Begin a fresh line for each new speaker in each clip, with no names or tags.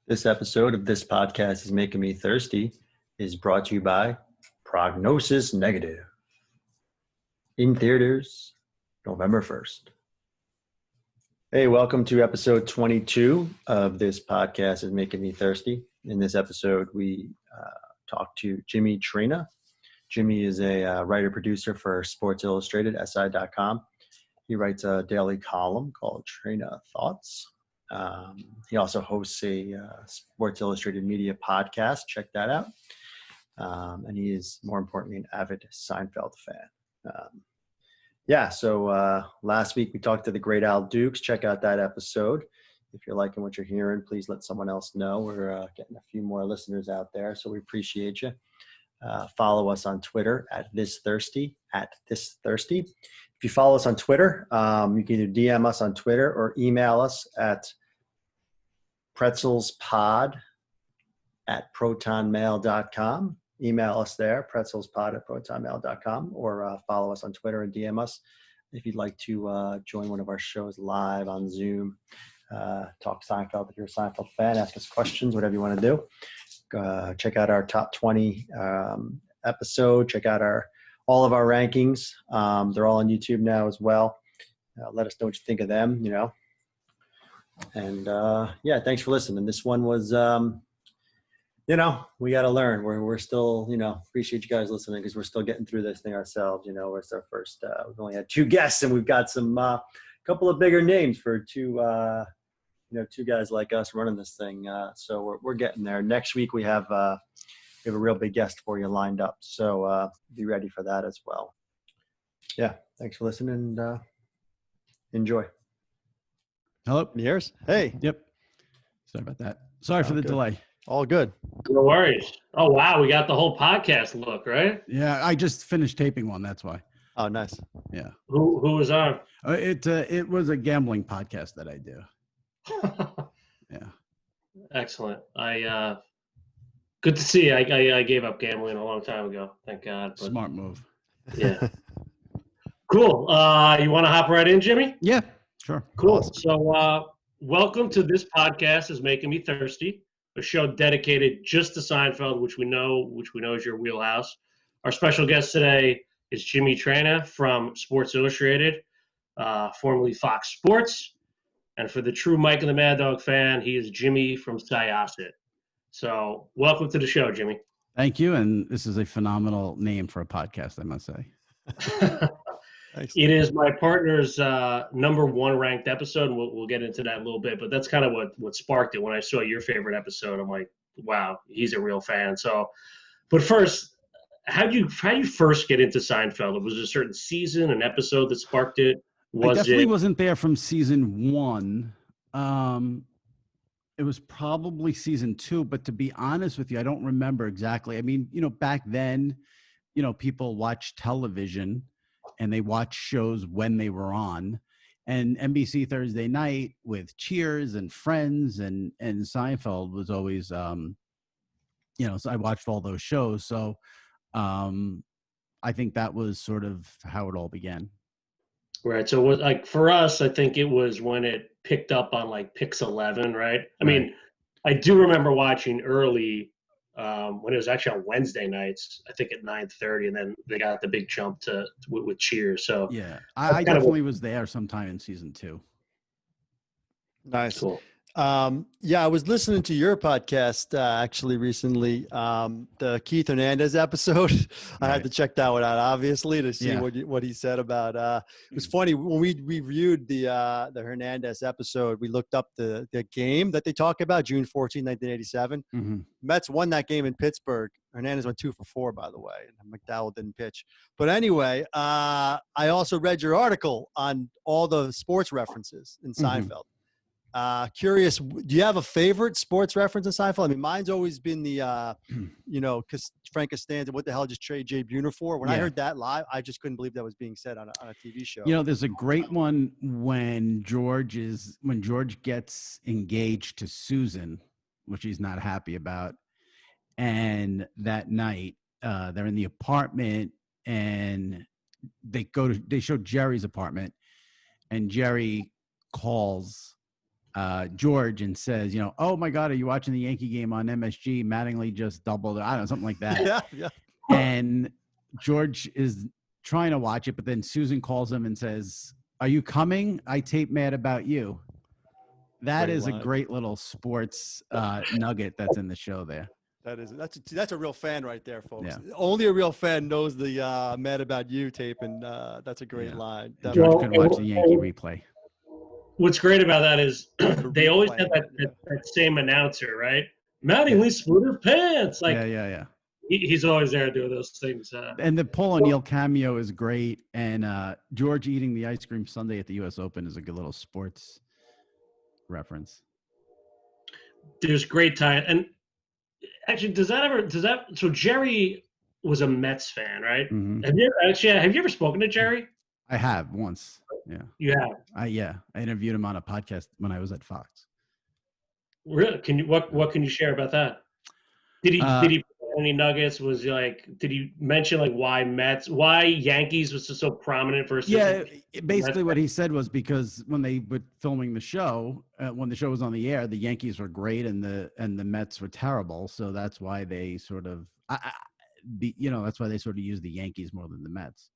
This episode of This Podcast is Making Me Thirsty is brought to you by Prognosis Negative. In theaters, November 1st. Hey, welcome to episode 22 of This Podcast is Making Me Thirsty. In this episode, we talk to Jimmy Traina. Jimmy is a writer-producer for Sports Illustrated, SI.com. He writes a daily column called Traina Thoughts. He also hosts a Sports Illustrated media podcast. Check that out. And he is, more importantly, an avid Seinfeld fan. So last week we talked to the great Al Dukes. Check out that episode. If you're liking what you're hearing, please let someone else know. We're getting a few more listeners out there, so we appreciate you. Follow us on Twitter at ThisThirsty. If you follow us on Twitter, you can either DM us on Twitter or email us at pretzelspod@protonmail.com. Email us there, pretzelspod@protonmail.com, or follow us on Twitter and DM us if you'd like to join one of our shows live on Zoom. Talk Seinfeld if you're a Seinfeld fan. Ask us questions, whatever you want to do. Check out our top 20 episode. Check out all of our rankings. They're all on YouTube now as well. Let us know what you think of them, And thanks for listening. This one was, we got to learn. We're still, appreciate you guys listening because we're still getting through this thing ourselves. It's our first. We've only had two guests, and we've got some couple of bigger names for two guys like us running this thing. So we're getting there. Next week we have a real big guest for you lined up. So be ready for that as well. Yeah. Thanks for listening and enjoy.
Hello.
Yours? Hey.
Yep. Sorry about that. Sorry for the delay.
All good.
No worries. Oh, wow. We got the whole podcast look, right?
Yeah. I just finished taping one. That's why.
Oh, nice.
Yeah.
Who was on?
It was a gambling podcast that I do. Yeah.
Excellent. Good to see. I gave up gambling a long time ago. Thank God. But,
smart move.
Yeah. Cool. You want to hop right in, Jimmy?
Yeah. Sure.
Cool.
Awesome.
So, welcome to This Podcast is Making Me Thirsty, a show dedicated just to Seinfeld, which we know is your wheelhouse. Our special guest today is Jimmy Traina from Sports Illustrated, formerly Fox Sports. And for the true Mike and the Mad Dog fan, he is Jimmy from Syosset. So welcome to the show, Jimmy.
Thank you. And this is a phenomenal name for a podcast, I must say.
It is my partner's number one ranked episode. And we'll get into that in a little bit. But that's kind of what sparked it. When I saw your favorite episode, I'm like, wow, he's a real fan. So, but first, how do you first get into Seinfeld? Was it a certain season, an episode that sparked it?
I definitely wasn't there from season 1. It was probably season 2, but to be honest with you, I don't remember exactly. I mean, back then, people watched television and they watched shows when they were on. And NBC Thursday night with Cheers and Friends and Seinfeld was always, so I watched all those shows. So I think that was sort of how it all began.
Right. So like for us, I think it was when it picked up on like Pix 11, right? I mean, I do remember watching early when it was actually on Wednesday nights, I think at 9:30, and then they got the big jump with Cheers. So
yeah, I definitely was there sometime in season 2.
Nice.
Cool.
I was listening to your podcast actually recently, the Keith Hernandez episode. I had to check that one out, obviously, to see what he said about. It was funny when we reviewed the Hernandez episode. We looked up the game that they talk about, June 14, 1987.
Mm-hmm.
Mets won that game in Pittsburgh. Hernandez went 2 for 4, by the way. And McDowell didn't pitch. But anyway, I also read your article on all the sports references in Seinfeld. Curious, do you have a favorite sports reference in Seinfeld? I mean, mine's always been the, because Frank Costanza, what the hell just trade Jay Buhner for? When I heard that live, I just couldn't believe that was being said on a TV show.
There's a great one when George gets engaged to Susan, which he's not happy about. And that night, they're in the apartment and they show Jerry's apartment, and Jerry calls George and says, oh my God, are you watching the Yankee game on MSG? Mattingly just doubled, I don't know, something like that.
Yeah.
And George is trying to watch it, but then Susan calls him and says, are you coming? I tape Mad About You. That
Great
is
line.
a great little sports nugget that's in the show there.
That's a real fan right there, folks.
Yeah.
Only a real fan knows the Mad About You tape, and that's a great
Yeah.
line.
George
Well,
couldn't watch the Yankee replay.
What's great about that is they always have
replay,
that same announcer, right? Mattingly split his pants. Like,
Yeah.
he's always there doing those things.
And the Paul O'Neill cameo is great. And George eating the ice cream sundae at the U.S. Open is a good little sports reference.
There's great time. And actually, so Jerry was a Mets fan, right?
Mm-hmm.
Have you ever spoken to Jerry?
I have once. Yeah.
You have?
I interviewed him on a podcast when I was at Fox.
Really? What can you share about that? Did he put any nuggets? Was he like, did he mention like why Yankees was so prominent versus?
Yeah, basically what he said was because when they were filming the show, when the show was on the air, the Yankees were great and the Mets were terrible, so that's why they sort of that's why they sort of used the Yankees more than the Mets.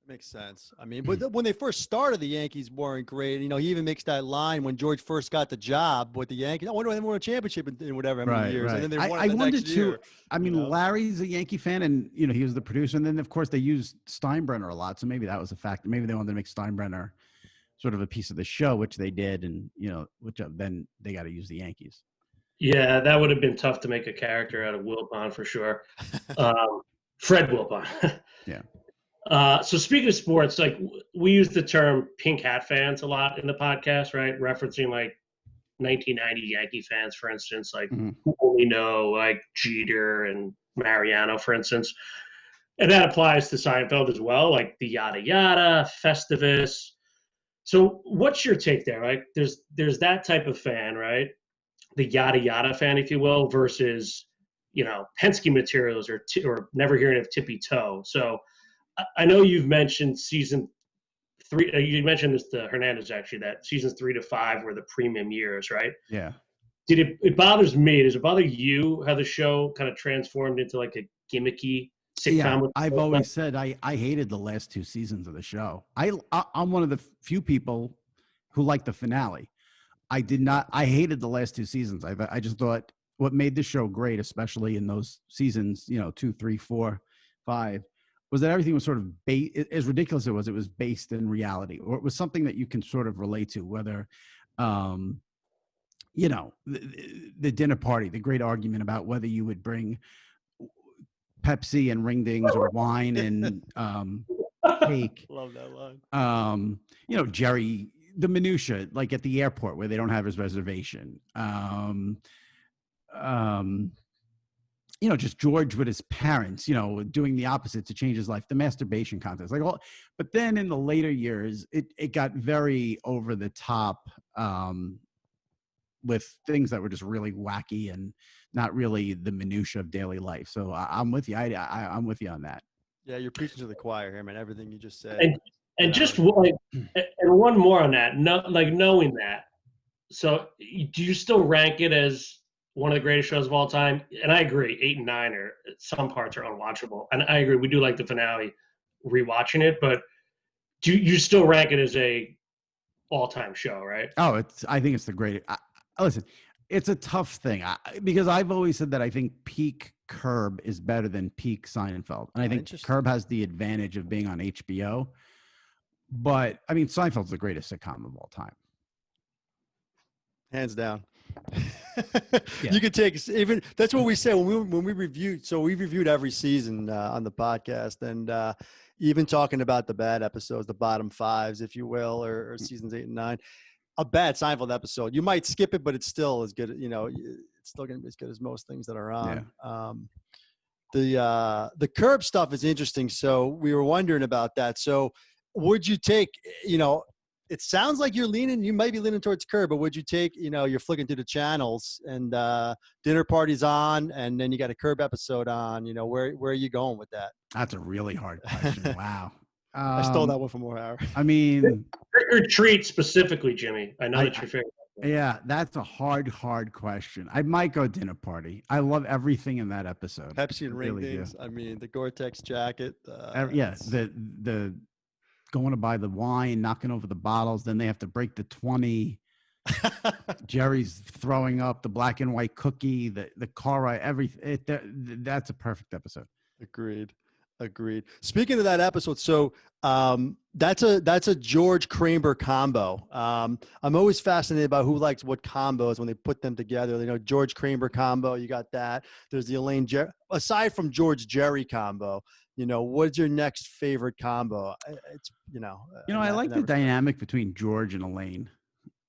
Makes sense. I mean, but when they first started, the Yankees weren't great. He even makes that line when George first got the job with the Yankees. I wonder when they won a championship in whatever many years.
Right.
And then they won
I
the
wondered
next
too.
year,
I mean, Larry's a Yankee fan, and he was the producer. And then of course they used Steinbrenner a lot, so maybe that was a factor. Maybe they wanted to make Steinbrenner sort of a piece of the show, which they did, and which then they got to use the Yankees.
Yeah, that would have been tough to make a character out of Wilpon for sure. Fred Wilpon.
Yeah.
So speaking of sports, like we use the term pink hat fans a lot in the podcast, right? Referencing like 1990 Yankee fans, for instance, like who only know like Jeter and Mariano, for instance. And that applies to Seinfeld as well, like the yada yada, Festivus. So what's your take there, right? There's that type of fan, right? The yada yada fan, if you will, versus, Penske materials or never hearing of Tippy Toe. So I know you've mentioned season 3. You mentioned this to Hernandez, actually, that seasons 3 to 5 were the premium years, right?
Yeah.
It bothers me. Does it bother you how the show kind of transformed into like a gimmicky sitcom?
Yeah, I've always said I hated the last 2 seasons of the show. I'm one of the few people who liked the finale. I hated the last 2 seasons. I just thought what made the show great, especially in those seasons, 2, 3, 4, 5, was that everything was sort of as ridiculous as it was based in reality, or it was something that you can sort of relate to, whether, the dinner party, the great argument about whether you would bring Pepsi and ring-dings or wine and cake.
Love that line.
Jerry, the minutia, like at the airport where they don't have his reservation. Just George with his parents, doing the opposite to change his life, the masturbation contest, but then in the later years, it got very over the top with things that were just really wacky and not really the minutia of daily life. So I'm with you. I'm with you on that.
Yeah, you're preaching to the choir here, man. Everything you just said.
And just like, and one more on that, knowing that. So do you still rank it as one of the greatest shows of all time? And I agree, 8 and 9 some parts are unwatchable. And I agree, we do like the finale, rewatching it, but do you still rank it as a all-time show, right?
Oh, I think it's the greatest. Listen, it's a tough thing because I've always said that I think peak Curb is better than peak Seinfeld. And I think Curb has the advantage of being on HBO. But, I mean, Seinfeld's the greatest sitcom of all time.
Hands down.
Yeah.
You could take even that's what we say when we reviewed. So we reviewed every season on the podcast, and even talking about the bad episodes, the bottom 5s, if you will, or seasons 8 and 9. A bad Seinfeld episode, you might skip it, but it's still as good. It's still going to be as good as most things that are on. Yeah. The Curb stuff is interesting. So we were wondering about that. So would you take? It sounds like you might be leaning towards Curb, but would you take, you're flicking through the channels and dinner party's on and then you got a Curb episode on, where are you going with that?
That's a really hard question. Wow.
I stole that one from O'Hara.
I mean,
Trick or treat specifically, Jimmy. I know that's your favorite.
yeah, that's a hard question. I might go dinner party. I love everything in that episode.
Pepsi and
I
ring
really do.
dings. I mean, the Gore-Tex jacket.
Yeah, the going to buy the wine, knocking over the bottles, then they have to break the 20. Jerry's throwing up the black and white cookie, the car ride, everything. That's a perfect episode.
Agreed. Speaking of that episode, so that's a George Kramer combo. I'm always fascinated by who likes what combos when they put them together. You know, George Kramer combo, you got that. There's the Elaine aside from George Jerry combo. You know, what's your next favorite combo? It's
I like the dynamic between George and Elaine.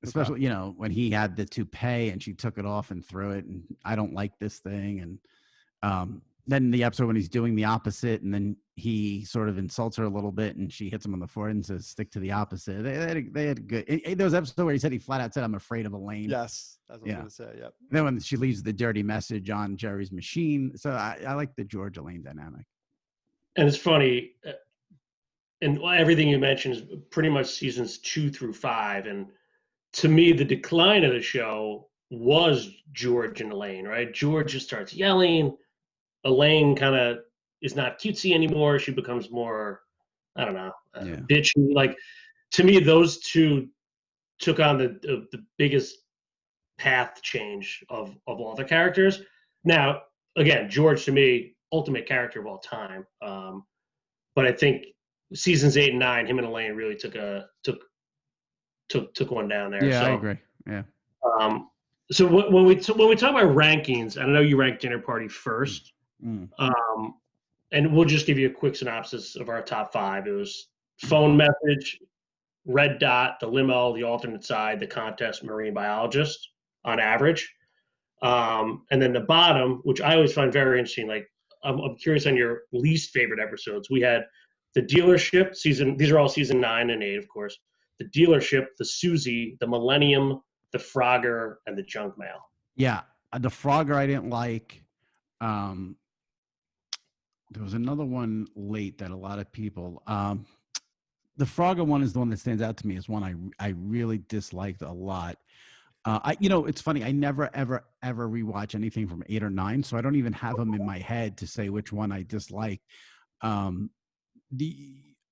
Especially, when he had the toupee and she took it off and threw it, and I don't like this thing. And then the episode when he's doing the opposite, and then he sort of insults her a little bit, and she hits him on the forehead and says, "Stick to the opposite." They had good. There was an episode where he said he flat out said, "I'm afraid of Elaine."
Yes, that's what I was going to say. Yep.
Then when she leaves the dirty message on Jerry's machine, so I like the George Elaine dynamic.
And it's funny, and everything you mentioned is pretty much seasons 2 through 5, and to me, the decline of the show was George and Elaine, right? George just starts yelling. Elaine kind of is not cutesy anymore. She becomes more, I don't know, bitchy. Like, to me, those two took on the biggest path change of all the characters. Now, again, George, to me, ultimate character of all time. But I think seasons 8 and 9, him and Elaine really took one down there.
Yeah,
so,
I agree. Yeah.
So when we talk about rankings, I know you ranked Dinner Party first, and we'll just give you a quick synopsis of our top 5. It was Phone Message, Red Dot, The Limo, The Alternate Side, The Contest, Marine Biologist on average, and then the bottom, which I always find very interesting. Like, I'm curious on your least favorite episodes. We had The Dealership season. These are all season 9 and 8, of course. The Dealership, the Susie, the Millennium, the Frogger, and the Junk Mail.
Yeah, the Frogger I didn't like. There was another one late that a lot of people. The Frogger one is the one that stands out to me as one I really disliked a lot. It's funny. I never ever rewatch anything from 8 or 9, so I don't even have them in my head to say which one I dislike.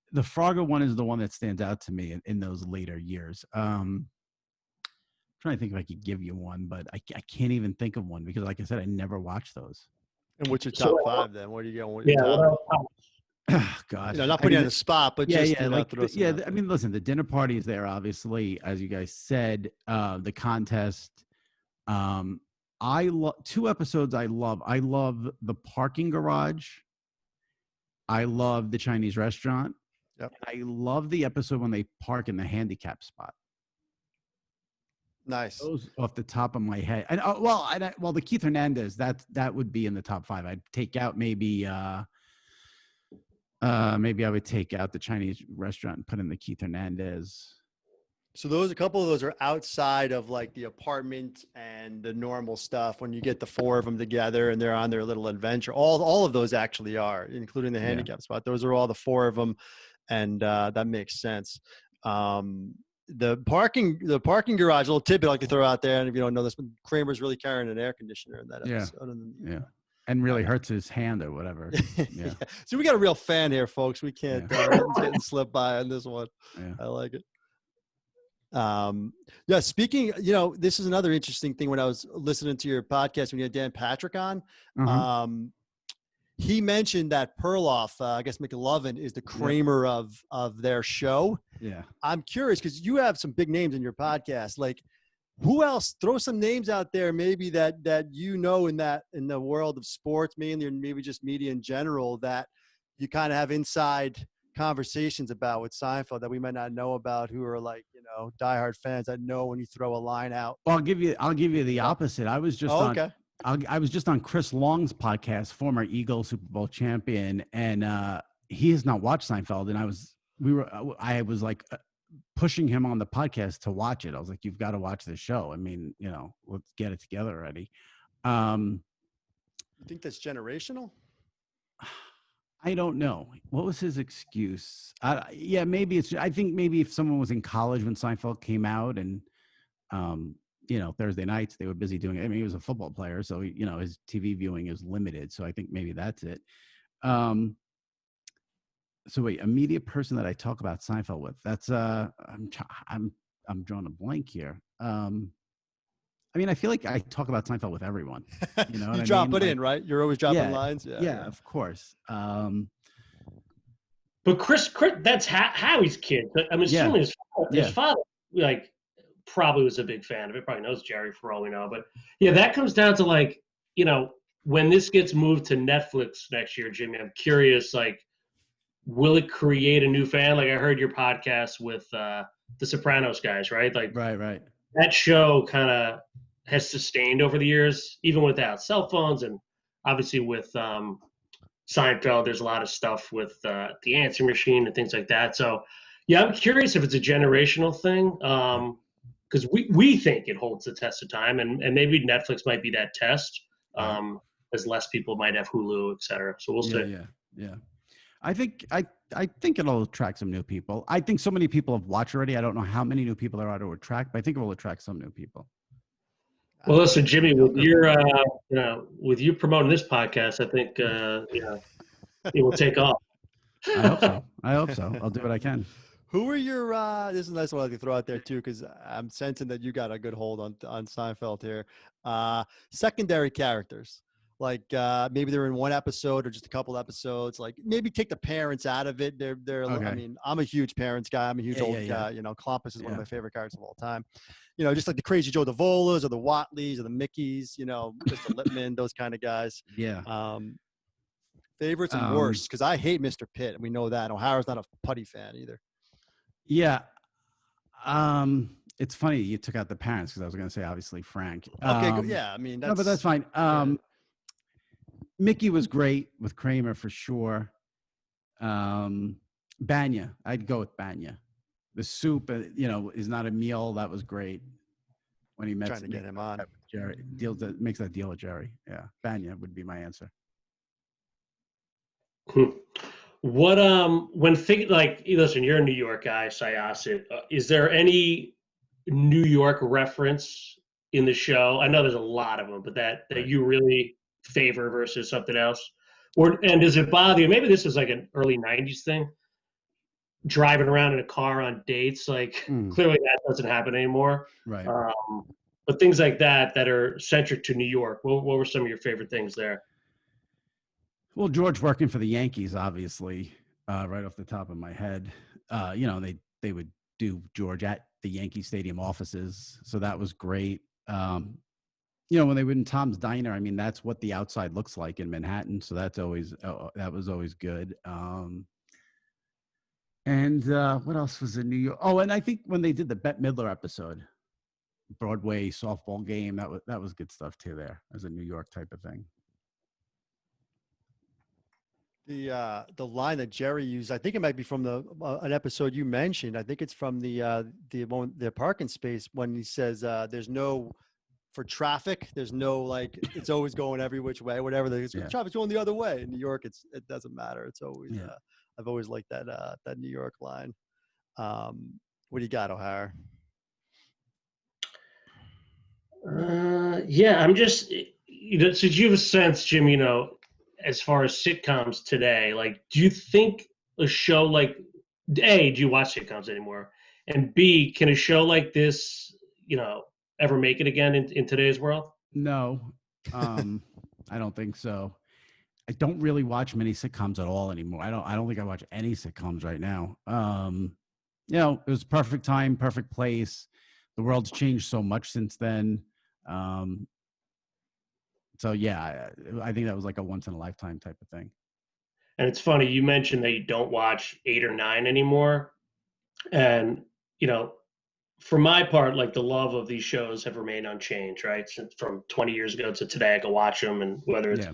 The Frogger one is the one that stands out to me in those later years. I'm trying to think if I could give you one, but I can't even think of one because, like I said, I never watched those.
And what's your top 5 then? What are you going?
Gosh,
not putting you on the spot, but
I mean, listen, the dinner party is there, obviously, as you guys said. The contest. I love 2 episodes. I love the parking garage. I love the Chinese restaurant.
Yep.
I love the episode when they park in the handicap spot.
Nice.
Those off the top of my head. And the Keith Hernandez, that would be in the top 5. I'd take out maybe I would take out the Chinese restaurant and put in the Keith Hernandez.
So a couple of those are outside of like the apartment and the normal stuff when you get the 4 of them together and they're on their little adventure. All of those actually are, including the handicap spot. Those are all the 4 of them. And that makes sense. The parking garage, a little tidbit I like to throw out there. And if you don't know this, Kramer's really carrying an air conditioner in that episode.
Yeah. And really hurts his hand or whatever. Yeah.
So we got a real fan here, folks. We can't getting slipped by on this one.
Yeah.
I like it. Speaking, this is another interesting thing when I was listening to your podcast when you had Dan Patrick on. He mentioned that Perloff, I guess McLovin, is the Kramer of their show.
Yeah.
I'm curious because you have some big names in your podcast. Like, who else? Throw some names out there, maybe that in the world of sports, mainly, and maybe just media in general, that you kind of have inside conversations about with Seinfeld that we might not know about, who are like, diehard fans that know when you throw a line out.
Well, I'll give you the opposite. I was just I was just on Chris Long's podcast, former Eagles Super Bowl champion, and he has not watched Seinfeld. And I was like pushing him on the podcast to watch it. I was like, "You've got to watch this show. I mean, let's get it together already."
You think that's generational?
I don't know. What was his excuse? Yeah, maybe it's. I think maybe if someone was in college when Seinfeld came out, and Thursday nights they were busy doing it. I mean, he was a football player, so his TV viewing is limited. So I think maybe that's it. So wait, a media person that I talk about Seinfeld with. That's I'm drawing a blank here. I mean, I feel like I talk about Seinfeld with everyone. You know what
You
I
drop
mean?
it in, right? You're always dropping
Yeah,
lines.
yeah, of course.
But Chris, that's Howie's kid. I'm
Yeah,
assuming his
yeah.
father, like, probably was a big fan of it. Probably knows Jerry for all we know. But yeah, that comes down to, like, when this gets moved to Netflix next year, Jimmy, I'm curious, like, will it create a new fan? Like, I heard your podcast with the Sopranos guys, right? Like,
Right.
that show kind of has sustained over the years, even without cell phones, and obviously with Seinfeld, there's a lot of stuff with the answer machine and things like that. So, yeah, I'm curious if it's a generational thing, because we think it holds the test of time, and maybe Netflix might be that test, as less people might have Hulu, et cetera. So we'll see.
Yeah. I think it'll attract some new people. I think so many people have watched already. I don't know how many new people there are to attract, but I think it will attract some new people.
Well, listen, Jimmy, with your with you promoting this podcast, I think it will take off.
I hope so. I'll do what I can.
Who are your? This is a nice one I can throw out there too, because I'm sensing that you got a good hold on Seinfeld here. Secondary characters, like maybe they're in one episode or just a couple episodes. Like maybe take the parents out of it. They're.
Okay.
I mean, I'm a huge parents guy. I'm a huge old guy. Klompus is one of my favorite characters of all time. Just like the Crazy Joe Davolas or the Watleys or the Mickeys. Mr. Lippman, those kind of guys.
Yeah.
Favorites and worst, because I hate Mr. Pitt, and we know that. O'Hara's not a Putty fan either.
Yeah. It's funny you took out the parents, because I was going to say obviously Frank.
Okay, good. Yeah, I mean,
no, but that's fine. Mickey was great with Kramer for sure. Banya, I'd go with Banya. The soup, is not a meal. That was great when he met.
Trying to get him on.
Jerry makes that deal with Jerry. Yeah, Banya would be my answer.
What listen, you're a New York guy, Syosset. Is there any New York reference in the show? I know there's a lot of them, but that you really favor versus something else, and does it bother you? Maybe this is like an early '90s thing. Driving around in a car on dates, like clearly that doesn't happen anymore.
Right.
But things like that are centric to New York. What were some of your favorite things there?
Well, George working for the Yankees, obviously, right off the top of my head. They would do George at the Yankee Stadium offices, so that was great. When they were in Tom's Diner, I mean, that's what the outside looks like in Manhattan, so that was always good. And what else was in New York? Oh, and I think when they did the Bette Midler episode, Broadway softball game, that was good stuff too. There as a New York type of thing.
The line that Jerry used, I think it might be from an episode you mentioned. I think it's from the parking space when he says there's no for traffic. There's no like it's always going every which way. Whatever traffic's going the other way. In New York, it doesn't matter. It's always. I've always liked that New York line. What do you got, O'Hara?
I'm just so you have a sense, Jim. As far as sitcoms today, like, do you think a show like A, do you watch sitcoms anymore? And B, can a show like this, ever make it again in today's world?
No, I don't think so. I don't really watch many sitcoms at all anymore. I don't think I watch any sitcoms right now. It was perfect time, perfect place. The world's changed so much since then. So yeah, I think that was like a once in a lifetime type of thing.
And it's funny, you mentioned that you don't watch 8 or 9 anymore. And, for my part, like the love of these shows have remained unchanged, right? Since from 20 years ago to today, I can watch them, and whether it's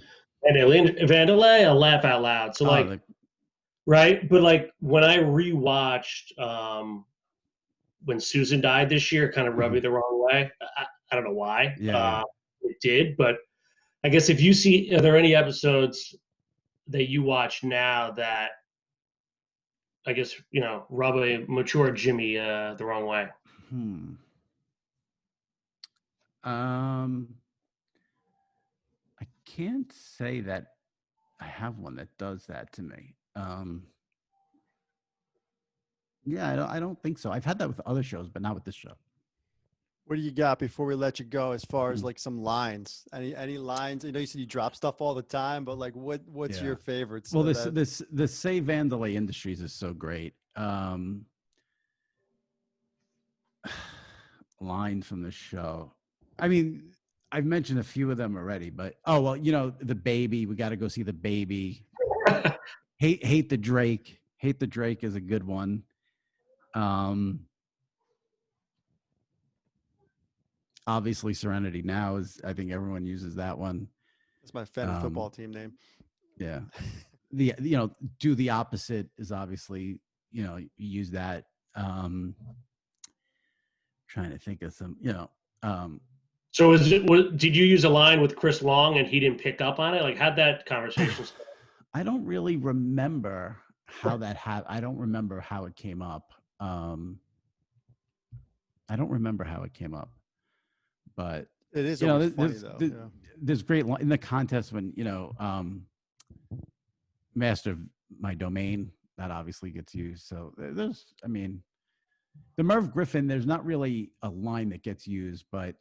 and Elaine, I'll laugh out loud. So right. But like when I rewatched when Susan died this year, it kind of rubbed me the wrong way. I don't know why. It did, but I guess if you see, are there any episodes that you watch now that I guess rub a mature Jimmy the wrong way?
I can't say that I have one that does that to me. Yeah, I don't think so. I've had that with other shows, but not with this show.
What do you got before we let you go as far as like some lines? Any lines? You said you drop stuff all the time, but like what's your favorites?
Well, the Say Vandalay Industries is so great. Lines from the show. I mean, I've mentioned a few of them already, but the baby. We got to go see the baby. Hate the Drake. Hate the Drake is a good one. Obviously, Serenity Now is. I think everyone uses that one.
That's my fan football team name.
Yeah. Do the opposite is obviously you use that. Trying to think of some.
So did you use a line with Chris Long and he didn't pick up on it? Like, how'd that conversation start?
I don't really remember how that I don't remember how it came up. I don't remember how it came up, but
it is always funny though.
There's great in the contest when Master of My Domain that obviously gets used. So the Merv Griffin, there's not really a line that gets used, but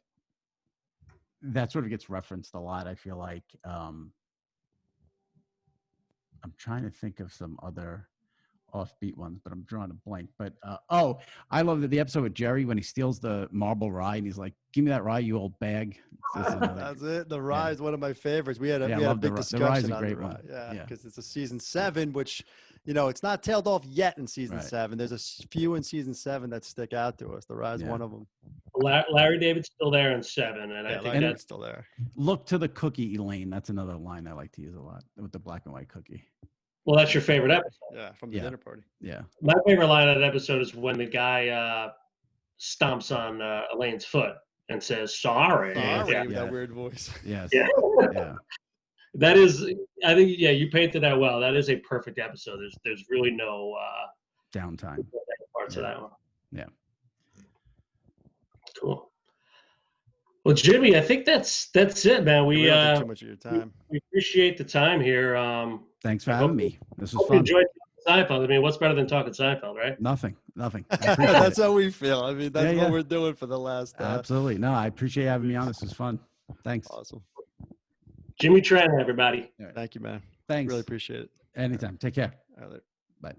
that sort of gets referenced a lot. I feel like I'm trying to think of some other offbeat ones, but I'm drawing a blank. But I love the episode with Jerry when he steals the marble rye and he's like, "Give me that rye, you old bag."
That's it. The rye is one of my favorites. We had a big discussion on the rye. Yeah, because it's a season 7, which it's not tailed off yet in season 7. There's a few in season 7 that stick out to us. The rye is one of them.
Larry David's still there in 7, and I think that's
still there.
Look to the cookie, Elaine. That's another line I like to use a lot with the black and white cookie.
Well, that's your favorite episode.
Yeah, from the dinner party.
Yeah.
My favorite line of that episode is when the guy stomps on Elaine's foot and says, "Sorry."
With that weird voice.
Yes.
Yeah.
Yeah.
That is, I think, you painted that well. That is a perfect episode. There's really no
downtime
parts of that one.
Yeah.
Cool. Well, Jimmy, I think that's it, man. We
don't take too much of your time.
We appreciate the time here.
Thanks for having me. This was
fun.
Enjoyed
Seinfeld. I mean, what's better than talking Seinfeld, right?
Nothing.
That's how we feel. I mean, that's what we're doing for the last.
Absolutely. No, I appreciate having me on. This was fun. Thanks.
Awesome.
Jimmy Traina, everybody.
Thank you, man.
Thanks.
Really appreciate it.
Anytime. Take care.
All right.
Bye.